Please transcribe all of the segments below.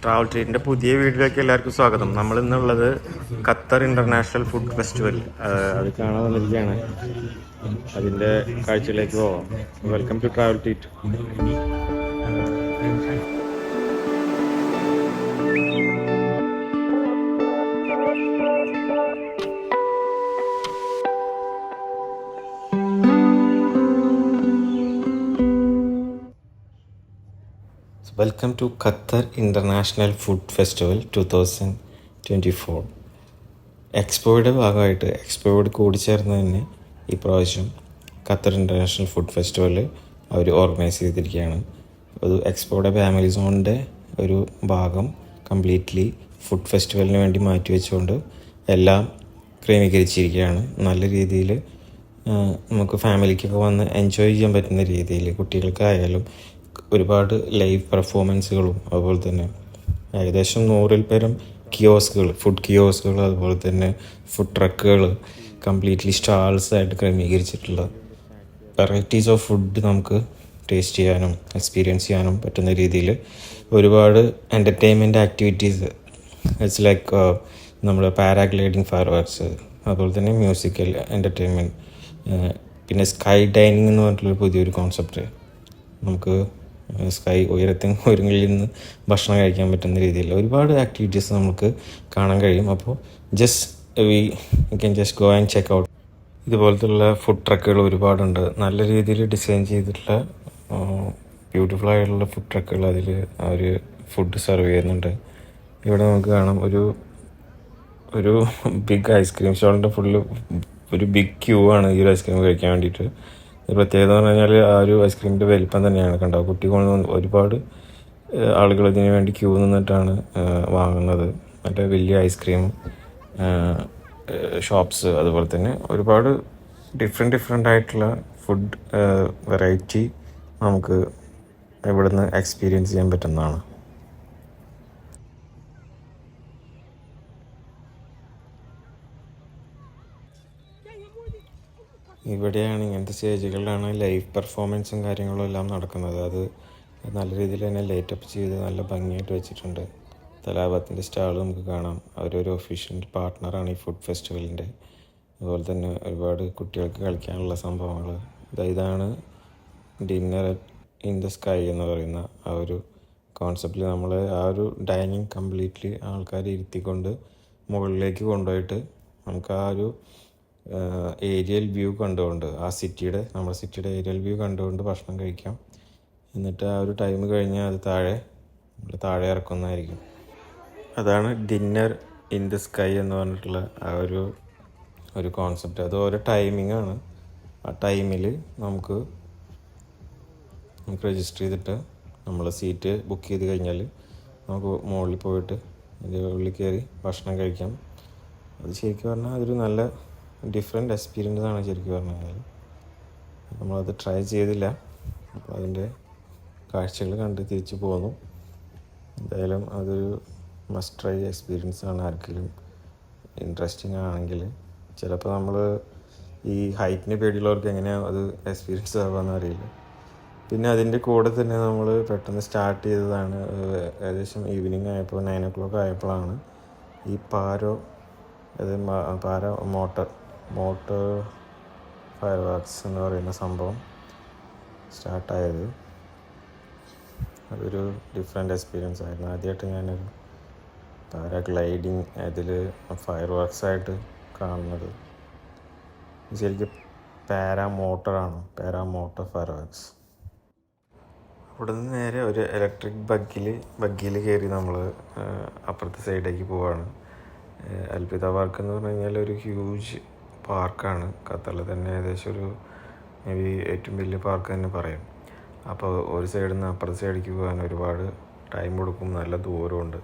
Travel ട്രീറ്റിൻ്റെ പുതിയ വീഡിയോയിലേക്ക് എല്ലാവർക്കും സ്വാഗതം. നമ്മൾ ഇന്നുള്ളത് ഖത്തർ ഇൻ്റർനാഷണൽ ഫുഡ് ഫെസ്റ്റിവൽ അത് കാണാൻ വന്നിരിക്കുകയാണ്. അതിൻ്റെ കാഴ്ചയിലേക്ക് പോവാം. Welcome to travel treat. Welcome to Qatar international food festival 2024. എക്സ്പോയുടെ ഭാഗമായിട്ട് എക്സ്പോയോട് കൂടിച്ചേർന്ന് ഈ പ്രാവശ്യം ഖത്തർ ഇൻ്റർനാഷണൽ ഫുഡ് ഫെസ്റ്റിവൽ അവർ ഓർഗനൈസ് ചെയ്തിരിക്കുകയാണ്. അത് എക്സ്പോയുടെ ഫാമിലി സോണിൻ്റെ ഒരു ഭാഗം കംപ്ലീറ്റ്ലി ഫുഡ് ഫെസ്റ്റിവലിന് വേണ്ടി മാറ്റിവെച്ചുകൊണ്ട് എല്ലാം ക്രമീകരിച്ചിരിക്കുകയാണ്. നല്ല രീതിയിൽ നമുക്ക് ഫാമിലിക്കൊക്കെ വന്ന് എൻജോയ് ചെയ്യാൻ പറ്റുന്ന രീതിയിൽ കുട്ടികൾക്കായാലും ഒരുപാട് ലൈവ് പെർഫോമൻസുകളും അതുപോലെ തന്നെ ഏകദേശം 100-ൽ പരം കിയോസ്കുകൾ, ഫുഡ് കിയോസ്കുകൾ, അതുപോലെ തന്നെ ഫുഡ് ട്രക്കുകൾ കംപ്ലീറ്റ്ലി സ്റ്റാൾസായിട്ട് ക്രമീകരിച്ചിട്ടുള്ള വെറൈറ്റീസ് ഓഫ് ഫുഡ് നമുക്ക് ടേസ്റ്റ് ചെയ്യാനും എക്സ്പീരിയൻസ് ചെയ്യാനും പറ്റുന്ന രീതിയിൽ ഒരുപാട് എൻ്റർടൈൻമെൻറ്റ് ആക്ടിവിറ്റീസ്. ഇറ്റ്സ് ലൈക്ക് നമ്മുടെ പാരാഗ്ലൈഡിങ്, ഫയർ വർക്ക്സ്, അതുപോലെ തന്നെ മ്യൂസിക്കൽ എൻ്റർടൈൻമെൻറ്റ്, പിന്നെ സ്കൈ ഡൈനിങ് എന്ന് പറഞ്ഞിട്ടുള്ളൊരു പുതിയൊരു കോൺസെപ്റ്റ്. നമുക്ക് സ്കൈ ഉയരങ്ങളിൽ നിന്ന് ഭക്ഷണം കഴിക്കാൻ പറ്റുന്ന രീതിയിൽ ഒരുപാട് ആക്ടിവിറ്റീസ് നമുക്ക് കാണാൻ കഴിയും. അപ്പോൾ we can just go and check out. ഇതുപോലത്തുള്ള ഫുഡ് ട്രക്കുകൾ ഒരുപാടുണ്ട്. നല്ല രീതിയിൽ ഡിസൈൻ ചെയ്തിട്ടുള്ള ബ്യൂട്ടിഫുൾ ആയിട്ടുള്ള ഫുഡ് ട്രക്കുകൾ അതിൽ അവർ ഫുഡ് സെർവ് ചെയ്യുന്നുണ്ട്. ഇവിടെ നമുക്ക് കാണാം ഒരു ബിഗ് ഐസ്ക്രീം സ്റ്റോളിൻ്റെ ഫുള്ള് ഒരു ബിഗ് ക്യൂ ആണ് ഈ ഒരു ഐസ്ക്രീം കഴിക്കാൻ വേണ്ടിയിട്ട്. പ്രത്യേകത എന്ന് പറഞ്ഞാൽ ആ ഒരു ഐസ്ക്രീമിൻ്റെ വലിപ്പം തന്നെയാണ് കണ്ടോ. കുട്ടി കൊണ്ട് ഒരുപാട് ആളുകൾ ഇതിനു വേണ്ടി ക്യൂ നിന്നിട്ടാണ് വാങ്ങുന്നത്. മറ്റേ വലിയ ഐസ്ക്രീം ഷോപ്സ്, അതുപോലെ തന്നെ ഒരുപാട് ഡിഫറെൻ്റ് ആയിട്ടുള്ള ഫുഡ് വെറൈറ്റി നമുക്ക് ഇവിടുന്ന് എക്സ്പീരിയൻസ് ചെയ്യാൻ പറ്റുന്നതാണ്. ഇവിടെയാണ് ഇങ്ങനത്തെ സ്റ്റേജുകളിലാണ് ലൈവ് പെർഫോമൻസും കാര്യങ്ങളും എല്ലാം നടക്കുന്നത്. അത് നല്ല രീതിയിൽ തന്നെ ലൈറ്റപ്പ് ചെയ്ത് നല്ല ഭംഗിയായിട്ട് വെച്ചിട്ടുണ്ട്. തലാബത്തിൻ്റെ സ്റ്റാൾ നമുക്ക് കാണാം. അവരൊരു ഒഫീഷ്യൽ പാർട്ട്ണറാണ് ഈ ഫുഡ് ഫെസ്റ്റിവലിൻ്റെ. അതുപോലെ തന്നെ ഒരുപാട് കുട്ടികൾക്ക് കളിക്കാനുള്ള സംഭവങ്ങൾ. ഇതാണ് ഡിന്നർ ഇൻ ദ സ്കൈ എന്ന് പറയുന്ന ആ ഒരു കോൺസെപ്റ്റിൽ നമ്മൾ ആ ഒരു ഡൈനിങ് കംപ്ലീറ്റ്ലി ആൾക്കാരെ ഇരുത്തിക്കൊണ്ട് മുകളിലേക്ക് കൊണ്ടുപോയിട്ട് നമുക്ക് ആ ഒരു ഏരിയൽ വ്യൂ കണ്ടുകൊണ്ട് നമ്മുടെ സിറ്റിയുടെ ഏരിയൽ വ്യൂ കണ്ടുകൊണ്ട് ഭക്ഷണം കഴിക്കാം. എന്നിട്ട് ആ ഒരു ടൈം കഴിഞ്ഞാൽ അത് താഴെ ഇറക്കുന്നതായിരിക്കും. അതാണ് ഡിന്നർ ഇൻ ദ സ്കൈ എന്ന് പറഞ്ഞിട്ടുള്ള ആ ഒരു കോൺസെപ്റ്റ്. അത് ഓരോ ടൈമിങ്ങാണ്. ആ ടൈമിൽ നമുക്ക് രജിസ്റ്റർ ചെയ്തിട്ട് നമ്മൾ സീറ്റ് ബുക്ക് ചെയ്ത് കഴിഞ്ഞാൽ നമുക്ക് മുകളിൽ പോയിട്ട് അതിൻ്റെ ഉള്ളിൽ കയറി ഭക്ഷണം കഴിക്കാം. അത് ശരിക്കും പറഞ്ഞാൽ അതൊരു നല്ല ഡിഫറെൻ്റ് എക്സ്പീരിയൻസ് ആണ് ശരിക്കും പറഞ്ഞാൽ. നമ്മളത് ട്രൈ ചെയ്തില്ല. അപ്പോൾ അതിൻ്റെ കാഴ്ചകൾ കണ്ട് തിരിച്ചു പോന്നു. എന്തായാലും അതൊരു മസ്റ്റ് ട്രൈ എക്സ്പീരിയൻസ് ആണ്. ആർക്കെങ്കിലും ഇൻട്രസ്റ്റിംഗ് ആണെങ്കിൽ, ചിലപ്പോൾ നമ്മൾ ഈ ഹൈറ്റിന് പേടിയുള്ളവർക്ക് എങ്ങനെയാണ് അത് എക്സ്പീരിയൻസ് ആവാമെന്ന് അറിയില്ല. പിന്നെ അതിൻ്റെ കൂടെ തന്നെ നമ്മൾ പെട്ടെന്ന് സ്റ്റാർട്ട് ചെയ്തതാണ്. ഏകദേശം ഈവനിങ് ആയപ്പോൾ 9 o'clock ആയപ്പോഴാണ് ഈ മോട്ടർ ഫയർ വർക്ക്സ് എന്ന് പറയുന്ന സംഭവം സ്റ്റാർട്ടായത്. അതൊരു ഡിഫറെൻ്റ് എക്സ്പീരിയൻസ് ആയിരുന്നു. ആദ്യമായിട്ട് ഞാനൊരു പാരാഗ്ലൈഡിങ് അതിൽ ഫയർ വർക്ക്സായിട്ട് കാണുന്നത്. ശരിക്കും പാരാമോട്ടർ ഫയർ വർക്ക്സ്. അവിടെ നിന്ന് നേരെ ഒരു ഇലക്ട്രിക് ബഗ്ഗിൽ കയറി നമ്മൾ അപ്പുറത്തെ സൈഡിലേക്ക് പോവുകയാണ്. അൽപിത പാർക്ക് എന്ന് പറഞ്ഞു കഴിഞ്ഞാൽ ഒരു ഹ്യൂജ് പാർക്കാണ്. ഖത്തറിൽ തന്നെ ഏകദേശം ഒരു മേ ബി ഏറ്റവും വലിയ പാർക്ക് തന്നെ പറയാം. അപ്പോൾ ഒരു സൈഡിൽ നിന്ന് അപ്പുറത്തെ സൈഡിലേക്ക് പോകാൻ ഒരുപാട് ടൈം കൊടുക്കും, നല്ല ദൂരമുണ്ട്.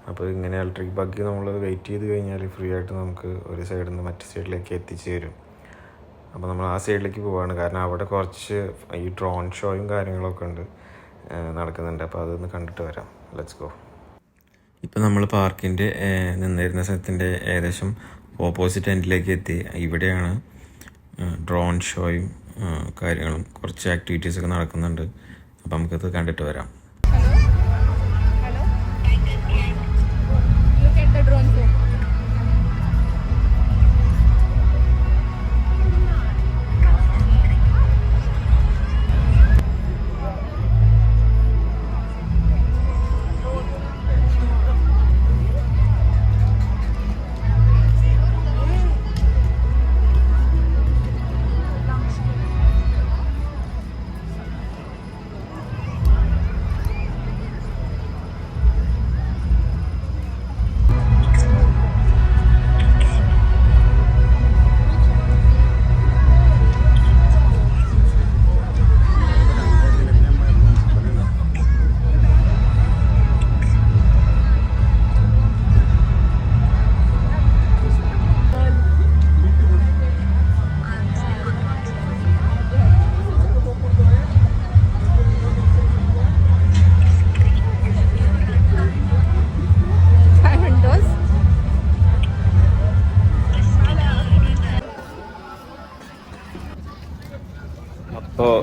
അപ്പോൾ ഇങ്ങനെ ഇലക്ട്രിക് ബഗ്ഗി നമ്മൾ വെയിറ്റ് ചെയ്ത് കഴിഞ്ഞാൽ ഫ്രീ ആയിട്ട് നമുക്ക് ഒരു സൈഡിൽ നിന്ന് മറ്റു സൈഡിലേക്ക് എത്തിച്ചു തരും. അപ്പോൾ നമ്മൾ ആ സൈഡിലേക്ക് പോവാണ്. കാരണം അവിടെ കുറച്ച് ഈ ഡ്രോൺ ഷോയും കാര്യങ്ങളൊക്കെ നടക്കുന്നുണ്ട്. അപ്പോൾ അതൊന്ന് കണ്ടിട്ട് വരാം. Let's go. ഇപ്പോൾ നമ്മൾ പാർക്കിൻ്റെ നിന്നിരുന്ന സ്ഥലത്തിൻ്റെ ഏകദേശം ഓപ്പോസിറ്റ് എൻഡിലേക്ക് എത്തി. ഇവിടെയാണ് ഡ്രോൺ ഷോയും കാര്യങ്ങളും കുറച്ച് ആക്ടിവിറ്റീസൊക്കെ നടക്കുന്നുണ്ട്. അപ്പോൾ നമുക്കത് കണ്ടിട്ട് വരാം. അപ്പോൾ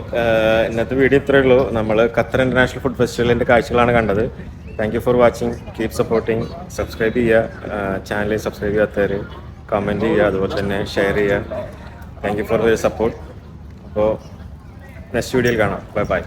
ഇന്നത്തെ വീഡിയോ ഇത്രയേ ഉള്ളൂ. നമ്മൾ ഖത്തർ ഇൻ്റർനാഷണൽ ഫുഡ് ഫെസ്റ്റിവലിൻ്റെ കാഴ്ചകളാണ് കണ്ടത്. Thank you for watching. Keep supporting. Subscribe ചെയ്യുക, ചാനൽ സബ്സ്ക്രൈബ് ചെയ്യാത്തവർ കമൻറ്റ് ചെയ്യുക, അതുപോലെ തന്നെ ഷെയർ ചെയ്യുക. Thank you for the support. അപ്പോൾ നെക്സ്റ്റ് വീഡിയോയിൽ കാണാം. Bye bye.